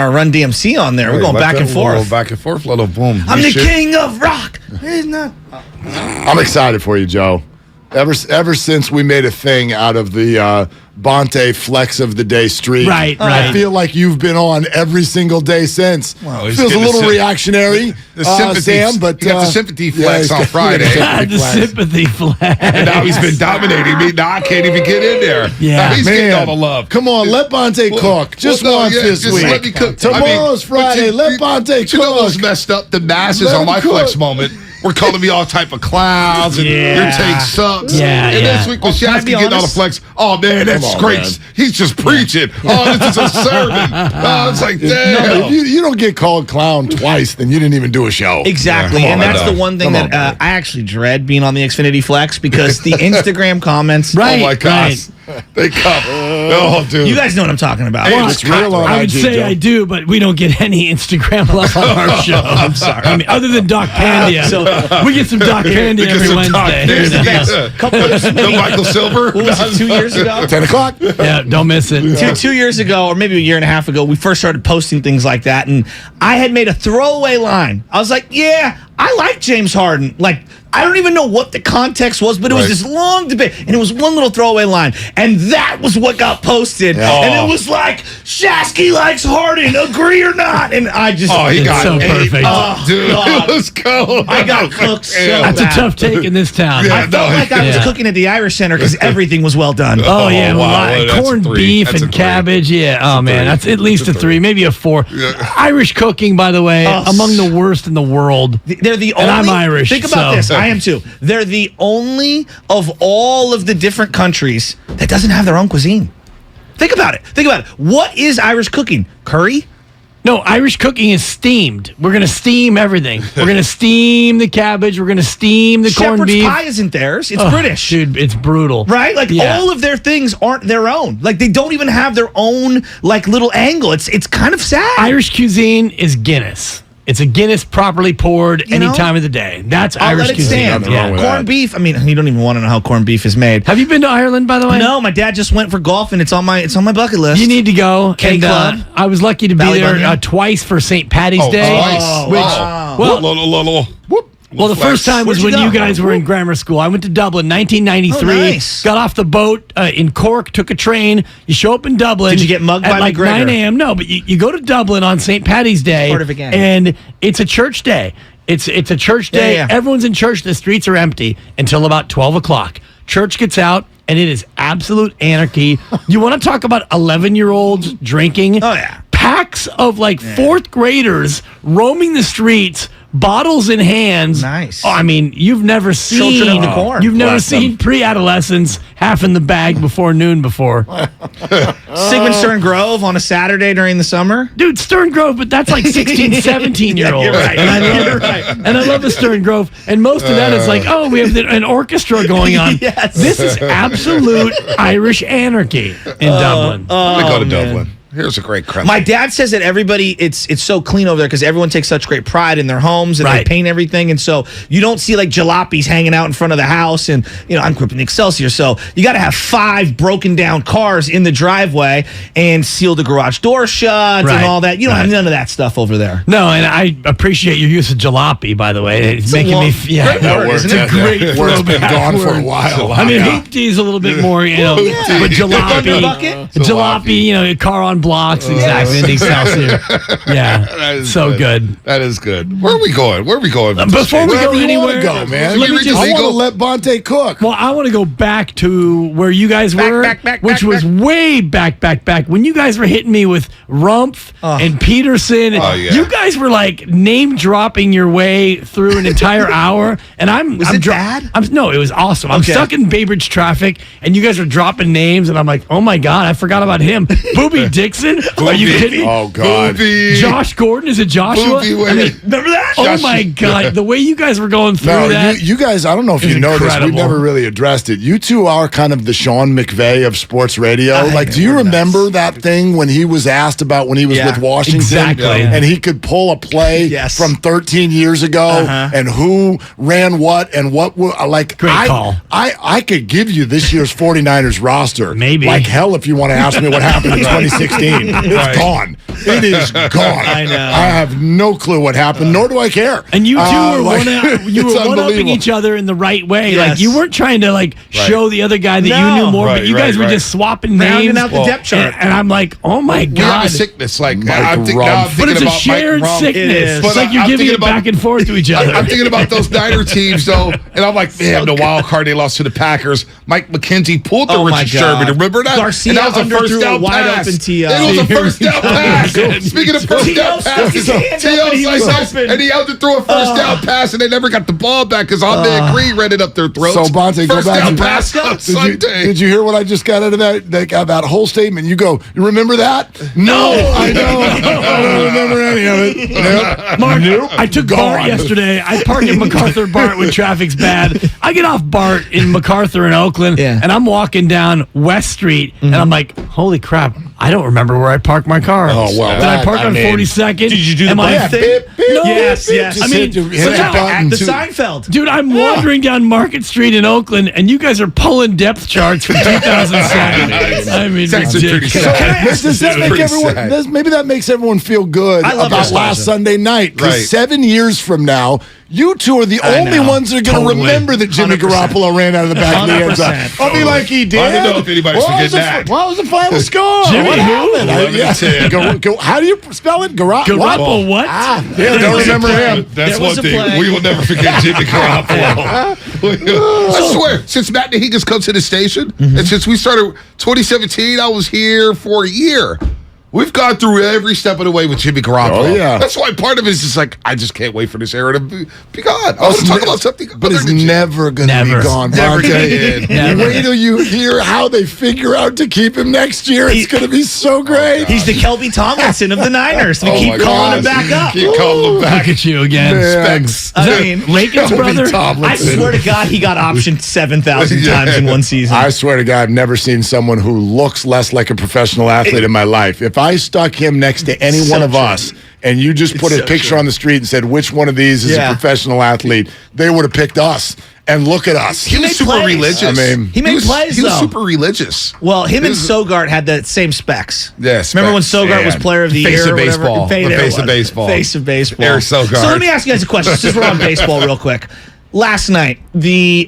our Run DMC on there. We're going back and forth. Back and forth, little boom. I'm the king of rock. He's not. I'm excited for you, Joe. Ever since we made a thing out of the Bonte Flex of the Day streak, right. I feel like you've been on every single day since. Well, feels a little reactionary, the sympathy, Sam, but he got the sympathy flex on Friday. The sympathy flex. And now he's been dominating me. Now I can't even get in there. Yeah. Now he's getting all the love. Come on, let Bonte cook. Just once this week. Let me cook. Tomorrow's Friday. Let Bonte cook. You know what's messed up? The masses Let on him my cook. flex moment were calling me all type of clowns and your take sucks. Yeah, and this week when Shasky getting all the flex, oh man, that's great. Man. He's just preaching. Oh, this is a sermon. Oh, it's like, damn. No, if you don't get called clown twice, then you didn't even do a show. Exactly. And that's the one thing that I actually dread being on the Xfinity Flex because the Instagram comments. Right. Oh my gosh. They come. Oh, dude. You guys know what I'm talking about. Well, it's real on I would IG, say Joe. I do, but we don't get any Instagram love on our show. I'm sorry. I mean, other than Doc Pandia. So we get some Doc Pandia every Wednesday. No Michael Silver. What was it, 2 years ago? 10 o'clock. Yeah, don't miss it. Two years ago, or maybe a year and a half ago, we first started posting things like that, and I had made a throwaway line. I was like, yeah, I like James Harden. Like, I don't even know what the context was, but it was this long debate, and it was one little throwaway line, and that was what got posted. And it was like, Shasky likes Harden, agree or not? And I just... Oh, he got so perfect. Dude, let's go. I got cooked so That's bad. a tough take in this town. Yeah. I felt like I was cooking at the Irish Center because everything was well done. Oh, yeah. wow. That's a Corned 3. beef That's a and 3. cabbage. Yeah. Oh, man. That's at least a 3, maybe a 4. Yeah. Irish cooking, by the way, among the worst in the world. They're the only... And I'm Irish. Think about so. this. I am too. They're the only of all of the different countries that doesn't have their own cuisine. Think about it. What is Irish cooking? Curry? No, Irish cooking is steamed. We're going to steam everything. We're going to steam the cabbage. We're going to steam the corned Shepherd's beef. pie isn't theirs. It's British. Dude, it's brutal. Right? Like, all of their things aren't their own. Like, they don't even have their own, like, little angle. It's kind of sad. Irish cuisine is Guinness. It's a Guinness properly poured any time of the day. That's I'll Irish let it cuisine. stand. Corned beef. I mean, you don't even want to know how corned beef is made. Have you been to Ireland, by the way? No, my dad just went for golf, and it's on my bucket list. You need to go. K Club. I was lucky to be there twice for St. Patty's Day. Twice. Wow. Well, Well, the first time was when you guys were in grammar school. I went to Dublin, 1993. Oh, nice. Got off the boat in Cork, took a train. You show up in Dublin. Did you get mugged at by like McGregor? 9 a.m.? No, but you go to Dublin on St. Patty's Day. Part of a gang. And it's a church day. It's a church day. Yeah. Everyone's in church. The streets are empty until about 12 o'clock. Church gets out, and it is absolute anarchy. You want to talk about 11-year-olds drinking? Oh, yeah. Packs of fourth graders roaming the streets, bottles in hands. Nice. Oh, I mean, you've never seen Children of the Corn. You've never seen pre-adolescents half in the bag before noon before. Sigmund Stern Grove on a Saturday during the summer. Dude, Stern Grove, but that's like 16, 17-year-olds. You're right. And I love the Stern Grove. And most of that is like, oh, we have an orchestra going on. Yes. This is absolute Irish anarchy in Dublin. Let me go to Dublin. Here's a great crap. My dad says that everybody, it's so clean over there because everyone takes such great pride in their homes and they paint everything. And so you don't see like jalopies hanging out in front of the house. And, I'm gripping the Excelsior. So you got to have 5 broken down cars in the driveway and seal the garage door shut and all that. You don't have none of that stuff over there. No, and I appreciate your use of jalopy, by the way. It's making me... Great word, isn't it? It's a great word's been throwback gone for a word. while. I mean, hoopty is a little bit more, but jalopy. Jalopy, car on blocks, exactly. In the Excelsior. Yeah. That is so good. That is good. Where are we going? Before we go Wherever you anywhere, want to go, man. let me just I want to let Bonte cook. Well, I want to go back to where you guys were, which was way back when you guys were hitting me with Rumpf and Peterson. Oh, yeah. You guys were like name dropping your way through an entire hour, and I'm bad? No, it was awesome. I'm stuck in Bay Bridge traffic, and you guys are dropping names, and I'm like, oh my god, I forgot about him. Booby Dixon? Are you kidding me? Oh god. Josh Gordon? Is it Joshua? Remember that? Oh my god, the way you guys were going through No, that. you guys, I don't know if you know this. We've never really addressed it. You two are kind of the Sean McVay of sports radio. Do you remember that thing when he was asked about when he was with Washington? Exactly. And he could pull a play from 13 years ago and who ran what and what like Great call. I could give you this year's 49ers roster. Maybe. Like hell if you want to ask me what happened in 2016. pristine. It's gone. It is gone. I know. I have no clue what happened, nor do I care. And you two were it's one-upping unbelievable. each other in the right way. Yes. Like you weren't trying to show the other guy that you knew more, but you guys were just swapping Rounding names. out the depth chart. And I'm like, oh my We have a God. sickness. Like, Mike I'm Rum. thinking But it's a about shared Mike Rum. It sickness. is. It's But like you're I'm giving thinking it back and forth to each other. I'm thinking about those Niner teams, though, and I'm like, man, the wild card, they lost to the Packers. Mike McKenzie pulled the Oh, my Richard God. Sherman. Remember that? Garcia And that was a underthrew first a down wide pass. open T.O. It was a first down pass. Speaking of first down T.O. stuck his passes, hand up and he was open. and he had to throw a first down pass, and they never got the ball back because Ahmed Green ran it up their throats. So, Bonte, go first back down to pass on Sunday. Did you hear what I just got out of that whole statement? You go, you remember that? No, I don't. I don't remember any of it. Nope. Mark, I took Bart yesterday. I parked in MacArthur BART when traffic's bad. I get off BART in MacArthur in Oakland, and I'm walking down West Street, and I'm like, holy crap, I don't remember where I parked my car. Oh, well, Did I park on 42nd? Did you do the Am I- bike thing? Beep, beep, No. Yes, beep, yes. just I mean, hit but that button. The too. Seinfeld. Dude, I'm wandering down Market Street in Oakland, and you guys are pulling depth charts from 2007. I mean, It's actually pretty ridiculous. sad. Does that make Pretty everyone? sad. Maybe that makes everyone feel good I love about nostalgia. last Sunday night. Because Right. 7 years from now, you two are the only know. ones that are going to Totally. remember that Jimmy 100%. Garoppolo ran out of the back of the end zone. 100%. I'll be like, he did. I don't know if anybody's What was forgetting the- that. What was the final score? Jimmy What who? happened? 11-10. How do you spell it? Garoppolo, what? Yeah, There don't was a remember play. him. That's There one was a thing. play. We will never forget Jimmy Garoppolo. I swear, since Matt Nahigas come to the station, and since we started 2017, I was here for a year. We've gone through every step of the way with Jimmy Garoppolo. Oh, yeah. That's why part of it is just like, I just can't wait for this era to be gone. I want to talk about something But other it's than Jimmy. never going to Never. be gone. Never Bonte. did. Never. Wait till you hear how they figure out to keep him next year. It's going to be so great. He's the Kelby Tomlinson of the Niners. We Oh, keep my calling God. him back up. Keep calling him back. Look at you again. Man. Specs. I mean, Lakin's brother? I Tomlinson. swear to God, he got optioned 7,000 times in one season. I swear to God, I've never seen someone who looks less like a professional athlete in my life. If I stuck him next to any So one of true. us and you just put It's a so picture true. on the street and said, which one of these is Yeah. a professional athlete, they would have picked us. And look at us. He was made super plays. religious. I mean, He made plays, He was though. super religious. Well, him and This is- Sogart had the same specs. Yeah, Remember when specs. Sogart was Man. player of the Face year of or whatever? baseball. The There face it of was. baseball. Face of baseball. Eric Sogart. So let me ask you guys a question. Since we're on baseball real quick. Last night, the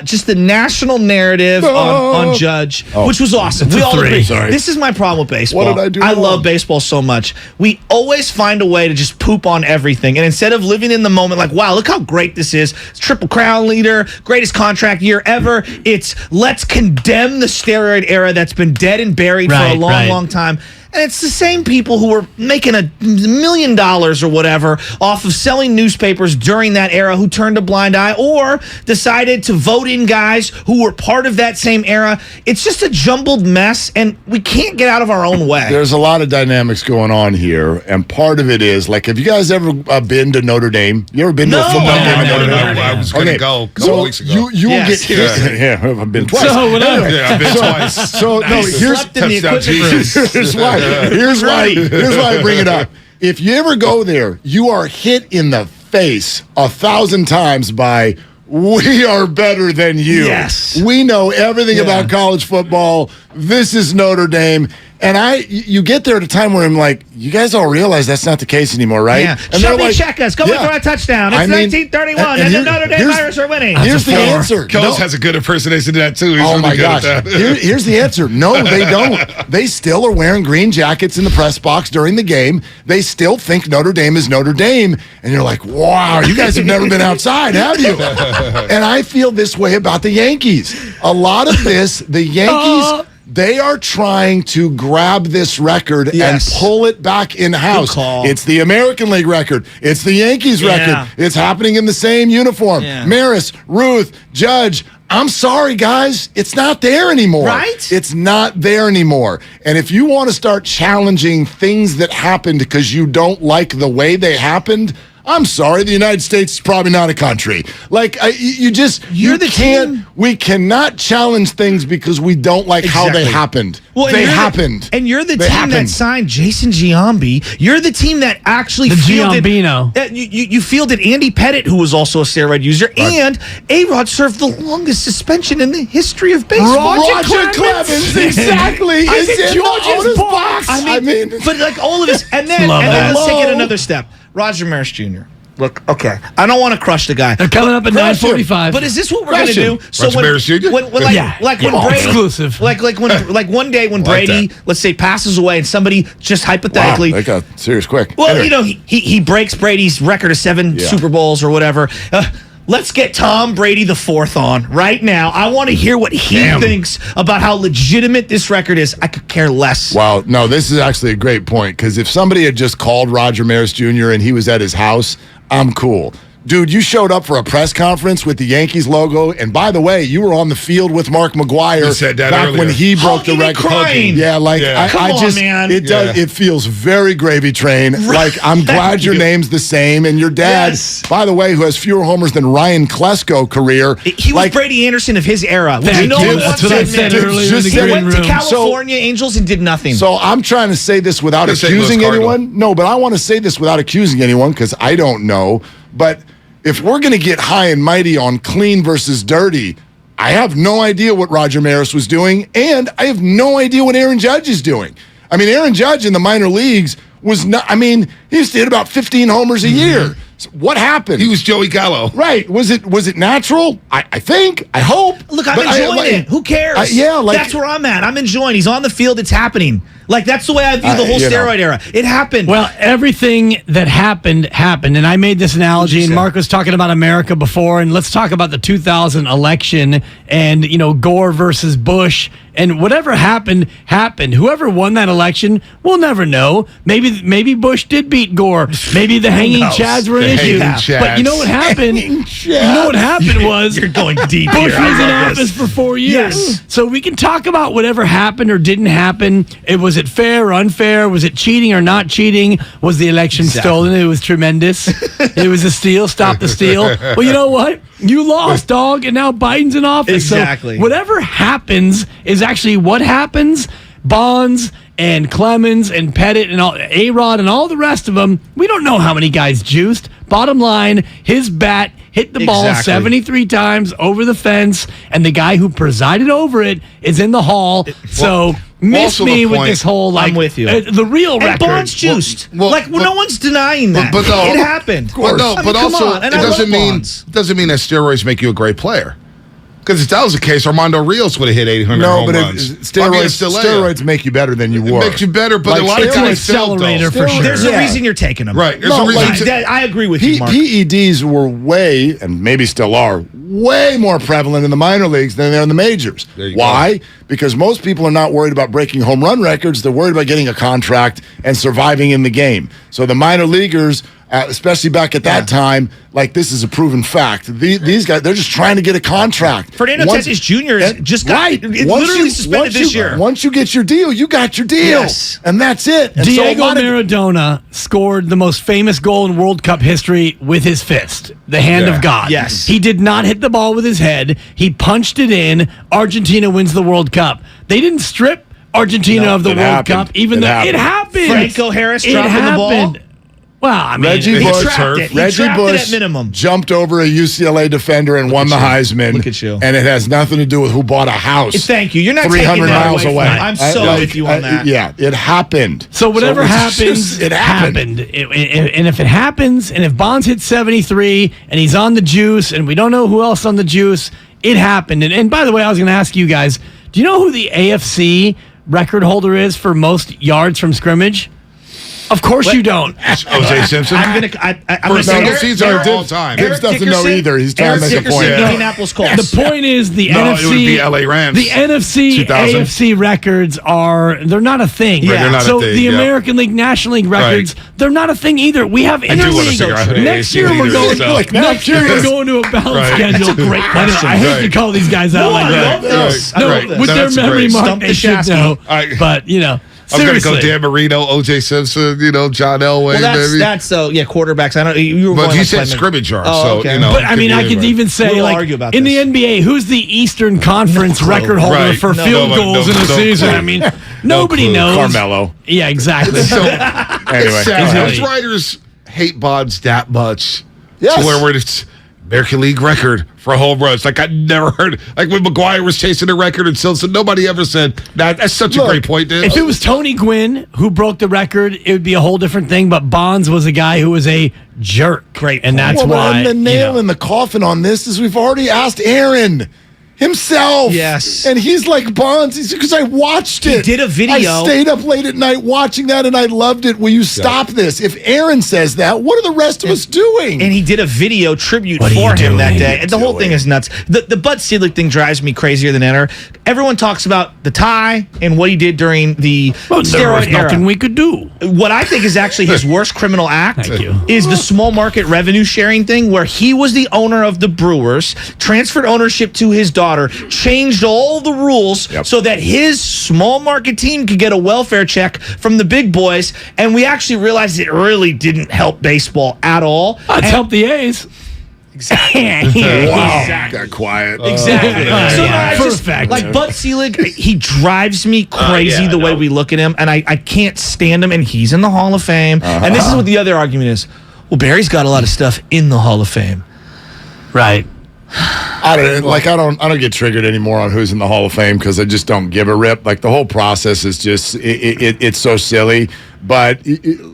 just the national narrative on Judge, which was awesome. We all three. agree. Sorry. This is my problem with baseball. What did I do I wrong? love baseball so much. We always find a way to just poop on everything. And instead of living in the moment like, wow, look how great this is. It's Triple Crown leader, greatest contract year ever. It's let's condemn the steroid era that's been dead and buried for a Right, long, right. long time. And it's the same people who were making $1 million or whatever off of selling newspapers during that era who turned a blind eye or decided to vote in guys who were part of that same era. It's just a jumbled mess, and we can't get out of our own way. There's a lot of dynamics going on here, and part of it is like, have you guys ever been to Notre Dame? You ever been to a No. football No, game at no, Notre no, Dame? no, I was going to go a couple so weeks ago. you will Yes. get hit. Yeah, I've been twice. So, whatever. Yeah, I've been twice. So no, I here's slept in the touchdown equipment room. Jesus. Here's why. Here's why I bring it up. If you ever go there, you are hit in the face 1,000 times by "We are better than you." Yes. We know everything Yeah. about college football. This is Notre Dame. And you get there at a time where I'm like, you guys all realize that's not the case anymore, right? Yeah. And they're Shelby Checkers, going yeah. for a touchdown. It's I mean, 1931, and and the here- Notre Dame here's- Irish are winning. Here's the four. answer. Kells No. has a good impersonation of that, too. He's Oh really my good gosh! at that. Here's the answer. No, they don't. They still are wearing green jackets in the press box during the game. They still think Notre Dame is Notre Dame, and you're like, "Wow, you guys have never been outside, have you?" And I feel this way about the Yankees. A lot of this, the Yankees. They are trying to grab this record Yes. and pull it back in-house. Good call. It's the American League record. It's the Yankees Yeah. record. It's happening in the same uniform. Yeah. Maris, Ruth, Judge. I'm sorry, guys. It's not there anymore. Right? It's not there anymore. And if you want to start challenging things that happened because you don't like the way they happened, I'm sorry, the United States is probably not a country. Like, you You're the can't. team. We cannot challenge things because we don't like how they Exactly. happened. Well, they happened. And you're the They team happened. that signed Jason Giambi. You're the team that actually fielded Giambino. You fielded Andy Pettit, who was also a steroid user, and A-Rod served the longest suspension in the history of baseball. Roger Clemens, exactly. Is in George's the box. I mean, but like all of this, and then let's take it another step. Roger Maris Jr. Look, okay, I don't want to crush the guy. They're coming up at 9:45. But is this what we're going to do? So Roger Maris Jr.? when Brady, exclusive. like one day when Brady, let's say, passes away, and somebody just hypothetically, Wow, they got serious quick. well, Anyway. you know, he breaks Brady's record of 7 Super Bowls or whatever. Let's get Tom Brady the fourth on right now. I want to hear what he thinks about how legitimate this record is. I could care less. Well, no, this is actually a great point, because if somebody had just called Roger Maris Jr. and he was at his house, I'm cool. Dude, you showed up for a press conference with the Yankees logo, and by the way, you were on the field with Mark McGwire You said that back earlier. when he broke the Hugging and record. crying. Yeah, like Come I on, just man. it does. It feels very gravy train. Like I'm glad your name's the same, and your dad, Yes. by the way, who has fewer homers than Ryan Klesko career. He was Brady Anderson of his era. Which Thank no you. one That's wants what to I admit. said earlier in the He green went to room. California Angels and did nothing. So I'm trying to say this without The St. Louis accusing Cardinal. anyone. No, but I want to say this without accusing anyone because I don't know. But if we're going to get high and mighty on clean versus dirty, I have no idea what Roger Maris was doing, and I have no idea what Aaron Judge is doing. I mean, Aaron Judge in the minor leagues was not, I mean, he used to hit about 15 homers a year. So what happened? He was Joey Gallo. Right. Was it natural? I think. I hope. Look, I'm But enjoying it. Who cares? That's where I'm at. I'm enjoying. He's on the field. It's happening. Like, that's the way I view the whole steroid era. It happened. Well, everything that happened. And I made this analogy, and Mark was talking about America before, and let's talk about the 2000 election and, you know, Gore versus Bush. And whatever happened, happened. Whoever won that election, we'll never know. Maybe Bush did beat Gore. Maybe the hanging chads were an issue. But you know what happened? You know what happened was You're going deep Bush here. I was in love office this. for 4 years. Yes. So we can talk about whatever happened or didn't happen. Was it fair or unfair? Was it cheating or not cheating? Was the election stolen? It was tremendous. It was a steal. Stop the steal. Well, you know what? You lost, dog, and now Biden's in office. Exactly. So whatever happens is actually what happens. Bonds and Clemens and Pettit and all A-Rod and all the rest of them, we don't know how many guys juiced. Bottom line, his bat hit the ball 73 times over the fence, and the guy who presided over it is in the hall. So miss also me the with point- this whole, like, I'm with you. The real And record. Bonds juiced. Well, no one's denying that. but no, it happened. But no, I mean, but come also on. And it I love doesn't mean Bonds. that steroids make you a great player. Because if that was the case, Armando Rios would have hit 800 No, home but runs. steroids make you better than you were. It makes you better, but Like a lot of steroids- guys don't, accelerator though. for sure. There's a reason you're taking them. Right. There's No, a reason like- to- I agree with you, Mark. PEDs were way, and maybe still are, way more prevalent in the minor leagues than they're in the majors. There you Why? Because most people are not worried about breaking home run records. They're worried about getting a contract and surviving in the game. So the minor leaguers, especially back at that time, like this is a proven fact. These guys, they're just trying to get a contract. Fernando Tatis Jr. just got literally suspended this year. Once you get your deal, you got your deal. Yes. And that's it. And Diego so a lot of- Maradona scored the most famous goal in World Cup history with his fist, the hand of God. Yes. He did not hit the ball with his head. He punched it in. Argentina wins the World Cup. They didn't strip Argentina of the it World happened. Cup, even It though happened. it happened. Franco Harris It dropping the ball? happened. Well, I mean, Reggie He Bush, trapped it. He Reggie trapped it Bush at minimum. jumped over a UCLA defender and won the Heisman. Look at you. And it has nothing to do with who bought a house. Thank you. You're not 300 taking that miles away. away. From me. I'm so with you on that. Yeah, it happened. So whatever it's happens, just- it happened. And if it happens, and if Bonds hits 73, and he's on the juice, and we don't know who else on the juice, it happened. And by the way, I was going to ask you guys, do you know who the AFC record holder is for most yards from scrimmage? Of course you don't. O.J. Simpson. I'm gonna For say single Eric- season or Eric- all time. Gibbs doesn't know either. He's trying Eric to make a Dickerson, point. Indianapolis Colts. The point is the No, NFC. it would be LA Rams. The NFC, 2000. AFC records they're not a thing. Right, they're not a so thing, the yeah. American League, National League records, they're not a thing either. We have do wanna interleague. figure out who the Next AFC year we're leader going. is, though. Like, Next year we're going to a balanced Right. schedule. That's a great question. I hate to Right. call these guys out No, like I that. love this. I No, love this. with their That's memory great. mark, Stump they the should Shasky. know. I- But I was going to go Seriously. Dan Marino, O.J. Simpson, John Elway, Well, maybe. that's quarterbacks. I don't. You were But going you like said playing- scrimmage yard, Oh, so, okay. But I mean, I could anybody. even say, We'll like, argue about in this. the NBA, who's the Eastern Conference record holder Right. for No, field no, goals no, in a no season? clue. I mean, nobody clue. knows. Carmelo. Yeah, exactly. So, Anyway, House writers hate Bonds that much. Yes. To where it's American League record for home runs. Like, I never heard. Like, when McGuire was chasing the record and Simpson, nobody ever said, that's such a great point, Dan. If it was Tony Gwynn who broke the record, it would be a whole different thing. But Bonds was a guy who was a jerk. Great And point. that's why. and the nail in the coffin on this is we've already asked Aaron himself. Yes. And he's like Bonds because I watched it. did a video. I stayed up late at night watching that and I loved it. Will you stop this? If Aaron says that, what are the rest of us doing? And he did a video tribute What are for you him that doing? day. And the whole thing is nuts. The Bud Selig thing drives me crazier than ever. Everyone talks about the tie and what he did during the Well, there was steroid era. nothing we could do. What I think is actually his worst criminal act Thank you. is the small market revenue sharing thing where he was the owner of the Brewers, transferred ownership to his daughter, changed all the rules so that his small market team could get a welfare check from the big boys. And we actually realized it really didn't help baseball at all. Let's help the A's. Wow. Got quiet. Exactly. So no, I just, Perfect. like Bud Selig, he drives me crazy the way we look at him, and I can't stand him. And he's in the Hall of Fame. And this is what the other argument is. Well, Barry's got a lot of stuff in the Hall of Fame. Right. I don't get triggered anymore on who's in the Hall of Fame because I just don't give a rip. Like the whole process is just it's so silly. But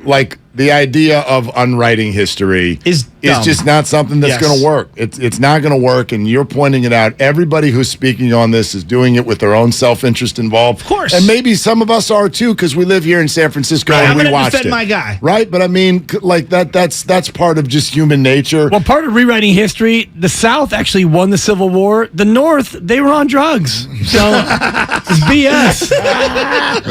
like the idea of unwriting history Is dumb. just not something that's Yes. going to work. It's not going to work, and you're pointing it out. Everybody who's speaking on this is doing it with their own self-interest involved. Of course. And maybe some of us are too because we live here in San Francisco Right. and I'm we gonna watched defend it. my guy. Right? But I mean, like that's part of just human nature. Well, part of rewriting history, the South actually won the Civil War. The North, they were on drugs. So it's BS.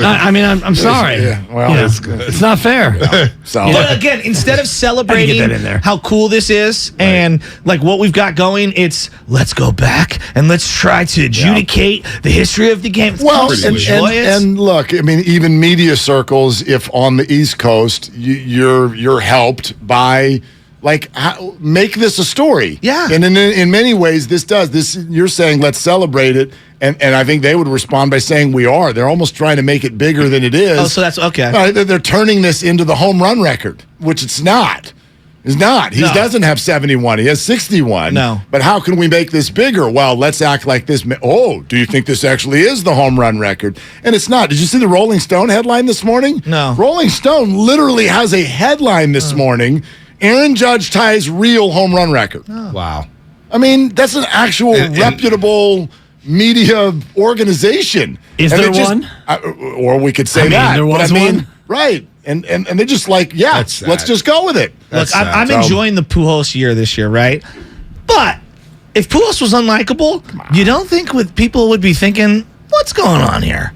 I mean, I'm sorry. Yeah, well, You know, it's good. it's not fair. So But again, instead of celebrating that in there. how cool this is and like what we've got going, it's let's go back and let's try to adjudicate the history of the game. Well, Let's and, enjoy it. and look, I mean, even media circles, if on the East Coast, you're helped by make this a story. Yeah. And in many ways, this does. This you're saying, let's celebrate it. And I think they would respond by saying we are. They're almost trying to make it bigger than it is. Oh, so that's okay. Right, they're turning this into the home run record, which it's not. It's not. He No. doesn't have 71. He has 61. No. But how can we make this bigger? Well, let's act like this. Oh, do you think this actually is the home run record? And it's not. Did you see the Rolling Stone headline this morning? No. Rolling Stone literally has a headline this morning. Aaron Judge ties real home run record. Wow. I mean, that's an actual And- reputable media organization. Is And there it just- one? or we could say I mean, that. there but was one. Right. And they're just like, yeah, That's sad. let's just go with it. Look, That's I'm sad. enjoying the Pujols year this year, right? But if Pujols was unlikable, you don't think people would be thinking, what's going on here?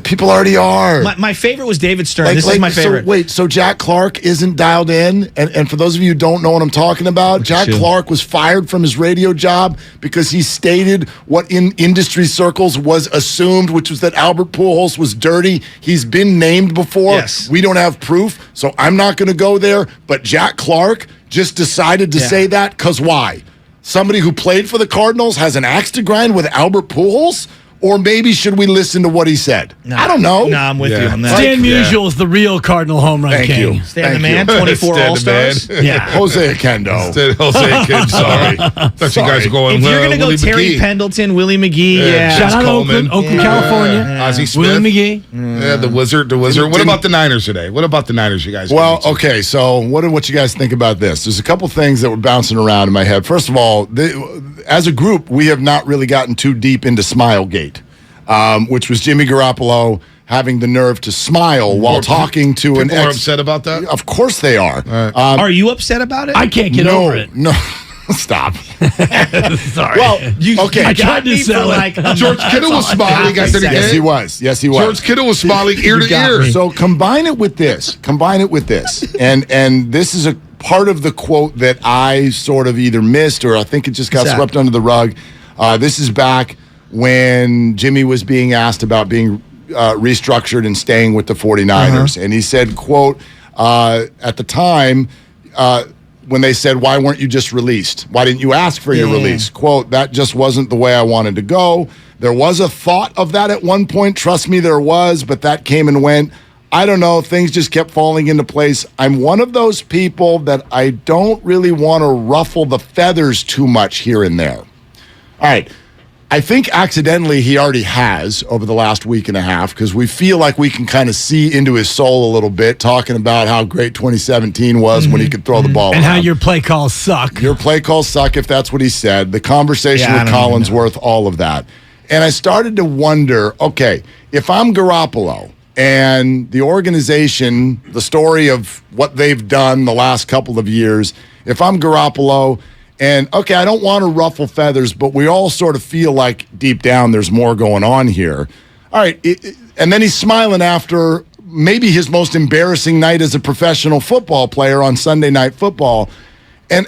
People already are. My favorite was David Stern. This is my favorite. So Jack Clark isn't dialed in, and for those of you who don't know what I'm talking about, Jack you. Clark was fired from his radio job because he stated what in industry circles was assumed, which was that Albert Pujols was dirty. He's been named before. Yes. We don't have proof, so I'm not going to go there. But Jack Clark just decided to say that because why? Somebody who played for the Cardinals has an axe to grind with Albert Pujols? Or maybe should we listen to what he said? I don't know. No, I'm with you on that. Stan Yeah. Musial is the real Cardinal home run Thank king. you. Stan the Thank man, you. 24 Stan the All-Stars. man. Yeah. Jose Kendo. Instead of Jose Kid, sorry. Thought you guys were going If you're going to go Willie Terry McGee. Pendleton, Willie McGee, yeah. Shout out to Coleman. Oakland, California. Ozzie Smith. Willie McGee. Yeah, the Wizard. What about the Niners today? What about the Niners, you guys? Well, okay, so what you guys think about this? There's a couple things that were bouncing around in my head. First of all, as a group, we have not really gotten too deep into Smilegate, which was Jimmy Garoppolo having the nerve to smile while talking to an People are ex. upset about that? Of course they are. Are you upset about it? I can't get no, over it. no, stop. Sorry. Well, okay. I tried to sell it. George Kittle was smiling after the Yes, he game. was. Yes, he was. George Kittle was smiling ear to got ear. me. So combine it with this. And this is a part of the quote that I sort of either missed or I think it just got What's that? swept under the rug. This is back when Jimmy was being asked about being restructured and staying with the 49ers. And he said, quote, at the time, when they said, why weren't you just released? Why didn't you ask for your release? Quote, that just wasn't the way I wanted to go. There was a thought of that at one point. Trust me, there was, but that came and went. I don't know. Things just kept falling into place. I'm one of those people that I don't really want to ruffle the feathers too much here and there. All right. I think accidentally he already has over the last week and a half, because we feel like we can kind of see into his soul a little bit, talking about how great 2017 was when he could throw the ball and around. how your play calls suck. Your play calls suck, if that's what he said. The conversation with Collinsworth, all of that. And I started to wonder, okay, if I'm Garoppolo and the organization, the story of what they've done the last couple of years, if I'm Garoppolo, and, okay, I don't want to ruffle feathers, but we all sort of feel like deep down there's more going on here. All right, and then he's smiling after maybe his most embarrassing night as a professional football player on Sunday Night Football. And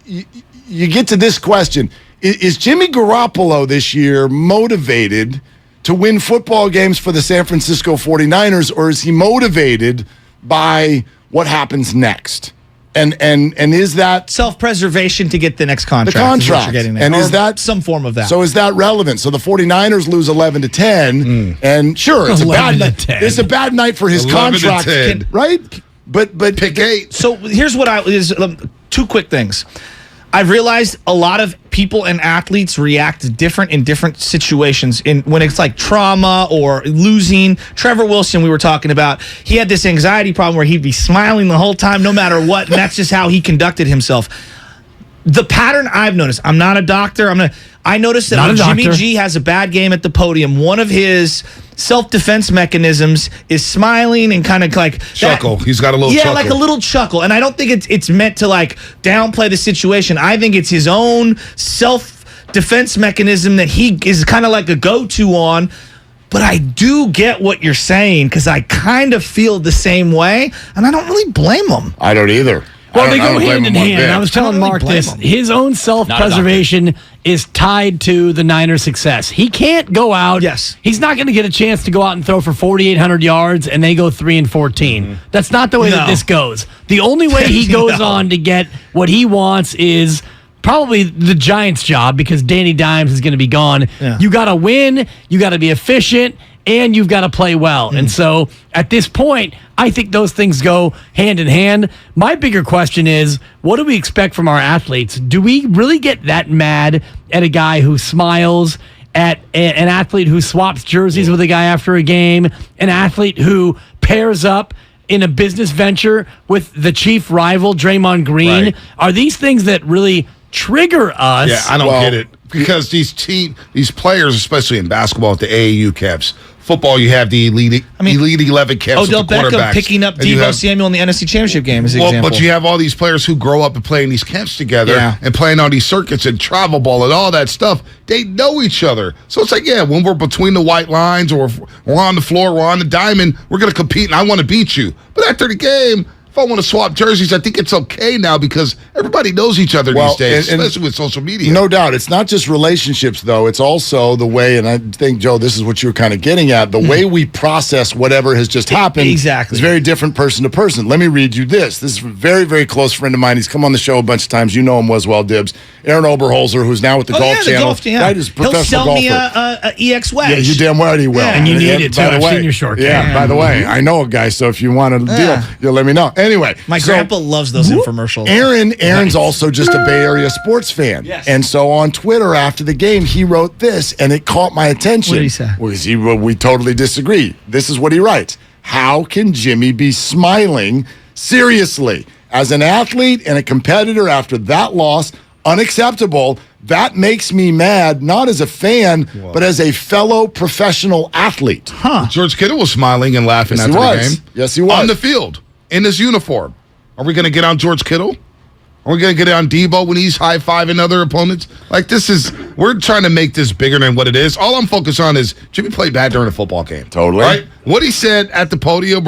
you get to this question. Is Jimmy Garoppolo this year motivated to win football games for the San Francisco 49ers, or is he motivated by what happens next? And is that self-preservation to get the next contract? The contract. Is what you're getting there. And or is that some form of that? So is that relevant? So the 49ers lose 11-10, and sure, it's a bad night. It's a bad night for his contract, right? But pick 8. So here's what two quick things. I've realized a lot of people and athletes react different in different situations. When it's like trauma or losing. Trevor Wilson, we were talking about, he had this anxiety problem where he'd be smiling the whole time, no matter what, and that's just how he conducted himself. The pattern I've noticed, I'm not a doctor, I noticed that when Jimmy G has a bad game at the podium, one of his self-defense mechanisms is smiling and kind of like chuckle. He's got a little chuckle. Yeah, like a little chuckle. And I don't think it's meant to like downplay the situation. I think it's his own self-defense mechanism that he is kind of like a go-to on. But I do get what you're saying, because I kind of feel the same way, and I don't really blame him. I don't either. Well, they go hand in hand. I was telling Mark this. His own self-preservation is tied to the Niners' success. He can't go out. Yes. He's not going to get a chance to go out and throw for 4,800 yards and they go 3-14. That's not the way that this goes. The only way he goes on to get what he wants is probably the Giants' job, because Danny Dimes is going to be gone. Yeah. You got to win. You got to be efficient. And you've got to play well. And so at this point, I think those things go hand in hand. My bigger question is, what do we expect from our athletes? Do we really get that mad at a guy who smiles, at an athlete who swaps jerseys with a guy after a game, an athlete who pairs up in a business venture with the chief rival, Draymond Green? Right. Are these things that really trigger us? Yeah, I don't get it. Because these players, especially in basketball at the AAU camps, football, you have the elite 11 camps. Odell Beckham picking up Deebo Samuel in the NFC Championship game as an example. But you have all these players who grow up and play in these camps together and playing on these circuits and travel ball and all that stuff. They know each other. So it's like, when we're between the white lines or if we're on the floor, we're on the diamond, we're going to compete and I want to beat you. But after the game, if I want to swap jerseys, I think it's okay now because everybody knows each other these days, especially with social media. No doubt. It's not just relationships, though. It's also the way, and I think, Joe, this is what you're kind of getting at, the way we process whatever has just happened is very different person to person. Let me read you this. This is a very, very close friend of mine. He's come on the show a bunch of times. You know him as well, Dibs. Aaron Oberholzer, who's now with the Golf Channel. Right, is professional He'll sell golfer. me a EX wedge. Yeah, you damn right he will. Yeah, and you need it, too. I've seen your short. Yeah, by the way, I know a guy, so if you want to deal, you'll let me know. Anyway. My grandpa loves those infomercials. Aaron's also just a Bay Area sports fan. Yes. And so on Twitter after the game, he wrote this, and it caught my attention. What did he say? We totally disagree. This is what he writes. How can Jimmy be smiling seriously? As an athlete and a competitor after that loss, unacceptable. That makes me mad, not as a fan, but as a fellow professional athlete. Huh. George Kittle was smiling and laughing after the game. Yes, he was. On the field, in his uniform. Are we going to get on George Kittle? Are we going to get on Debo when he's high-fiving other opponents? Like, this is we're trying to make this bigger than what it is. All I'm focused on is Jimmy played bad during a football game. Totally. Right? What he said at the podium,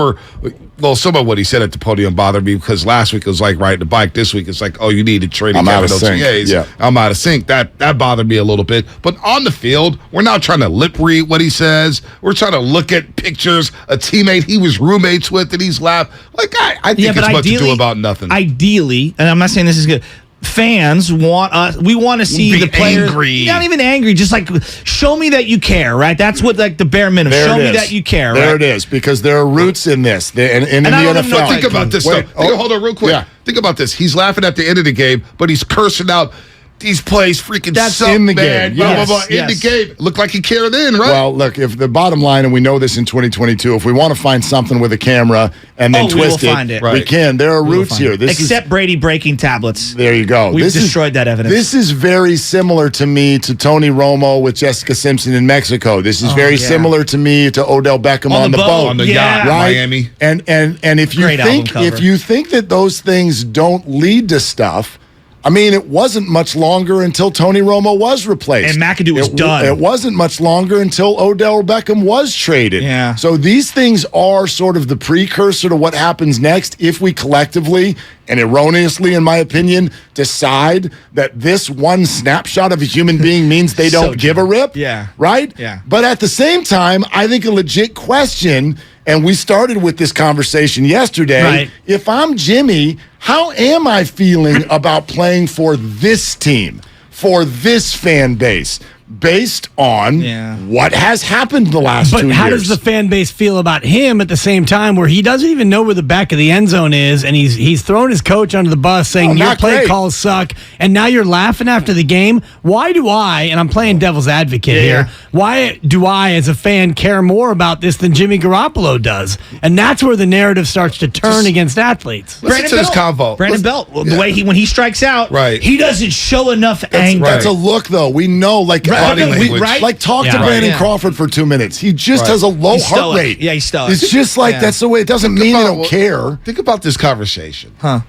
some of what he said at the podium bothered me because last week it was like riding the bike. This week it's like, oh, you need to trade I'm out of sync. OTAs. Yeah. I'm out of sync. That bothered me a little bit. But on the field, we're not trying to lip read what he says. We're trying to look at pictures, a teammate he was roommates with and he's laughed. Like, I think it's much ado about nothing. Ideally, and I'm not saying this is good, fans want us. We want to see the players angry. Not even angry, just like show me that you care, right? That's what like the bare minimum. Show me that you care. There right? it is, because there are roots in this. And in the NFL. Think about this. Hold on, real quick. Yeah. Think about this. He's laughing at the end of the game, but he's cursing out. These plays freaking suck, in the man. game. Blah, blah, blah. In the game. Looked like he cared then, right? Well, look, if the bottom line, and we know this in 2022, if we want to find something with a camera and then twist we will find it. we can. There are roots here. Except Brady breaking tablets. There you go. We've destroyed that evidence. This is very similar to me to Tony Romo with Jessica Simpson in Mexico. This is very similar to me to Odell Beckham on the boat. On the yacht, right? Miami. And if you think that those things don't lead to stuff, I mean, it wasn't much longer until Tony Romo was replaced. And McAdoo was done. It wasn't much longer until Odell Beckham was traded. Yeah. So these things are sort of the precursor to what happens next if we collectively and erroneously, in my opinion, decide that this one snapshot of a human being means they don't give a rip. Yeah. Right? Yeah. But at the same time, I think a legit question, and we started with this conversation yesterday, right. If I'm Jimmy, how am I feeling about playing for this team, for this fan base, based on what has happened the last 2 years? But how does the fan base feel about him at the same time where he doesn't even know where the back of the end zone is, and he's thrown his coach under the bus saying your play calls suck, and now you're laughing after the game? Why do I, and I'm playing devil's advocate here, why do I as a fan care more about this than Jimmy Garoppolo does? And that's where the narrative starts to turn against athletes. Listen to this convo. Brandon Belt, the way when he strikes out, he doesn't show enough anger. That's a look, though. We know, like, like talk to Brandon Crawford for 2 minutes. He just has a low heart rate. Yeah, he's stoic. It's just like that's the way. It doesn't mean they don't care. Think about this conversation, and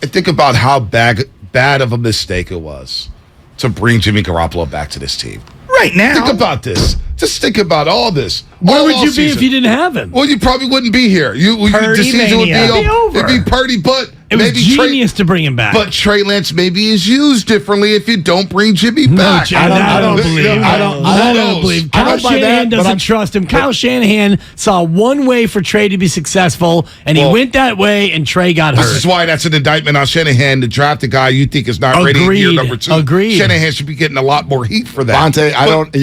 think about how bad of a mistake it was to bring Jimmy Garoppolo back to this team. Right now, think about this. Just think about all this. Where would you be if you didn't have him? Well, you probably wouldn't be here. The season would be over. It'd be Purdy, but it was genius to bring him back. But Trey Lance maybe is used differently if you don't bring Jimmy back. I don't believe. Kyle Shanahan doesn't trust him. Kyle Shanahan saw one way for Trey to be successful, and he went that way, and Trey got hurt. This is why that's an indictment on Shanahan to draft a guy you think is not ready in year number 2. Agreed. Shanahan should be getting a lot more heat for that. Bonte,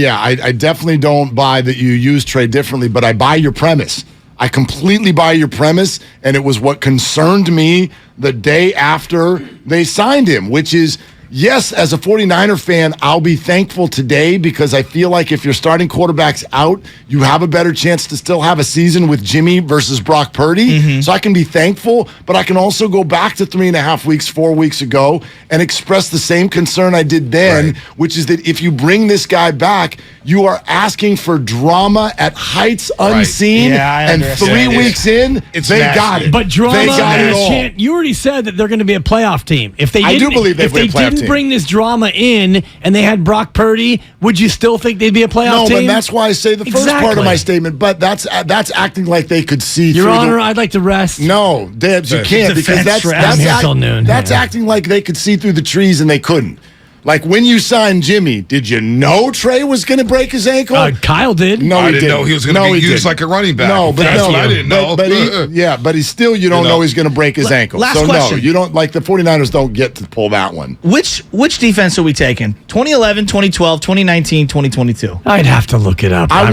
I definitely don't buy that you use Trey differently, but I buy your premise. I completely buy your premise, and it was what concerned me the day after they signed him, which is, yes, as a 49er fan, I'll be thankful today because I feel like if your starting quarterback's out, you have a better chance to still have a season with Jimmy versus Brock Purdy. So I can be thankful, but I can also go back to 3.5 weeks, 4 weeks ago and express the same concern I did then, which is that if you bring this guy back, you are asking for drama at heights unseen, and 3 weeks in, they got it. But drama, they got it all. You already said that they're going to be a playoff team. If they I do believe if they didn't bring this drama in and they had Brock Purdy, would you still think they'd be a playoff team? No, but that's why I say the first part of my statement. But that's acting like they could see. Your Honor, I'd like to rest. No, Debs, you can't because that's acting like they could see through the trees and they couldn't. Like when you signed Jimmy, did you know Trey was going to break his ankle? Kyle did. No, I didn't know he was going to be used like a running back. No, but that's what I didn't know. But he's still, you don't know he's going to break his ankle. Last question. No, you don't, like the 49ers don't get to pull that one. Which defense are we taking? 2011, 2012, 2019, 2022? I'd have to look it up. I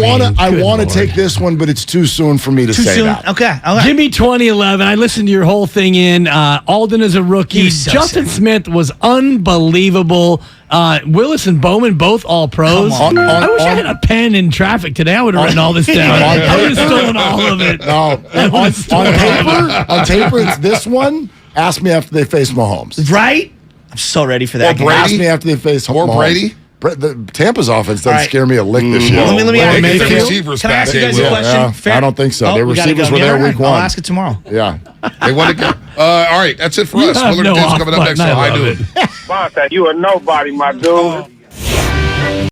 want to take this one, but it's too soon for me to say that. Okay. Jimmy 2011. I listened to your whole thing in. Alden as a rookie. Justin Smith was unbelievable. Willis and Bowman, both all pros. I wish I had a pen in traffic today. I would have written all this down. I would have stolen all of it. No, on paper, it's this one. Ask me after they face Mahomes. Right? I'm so ready for that. Ask me after they face Mahomes. Or Brady. The Tampa's offense doesn't scare me a lick this year. Let me ask you. The receivers Can I ask you guys a question? I don't think so. Their receivers were there week 1. I'll ask it tomorrow. Yeah. They want to go. All right, that's it for us. Willard News coming up next. I do it. Bonte, you a nobody, my dude.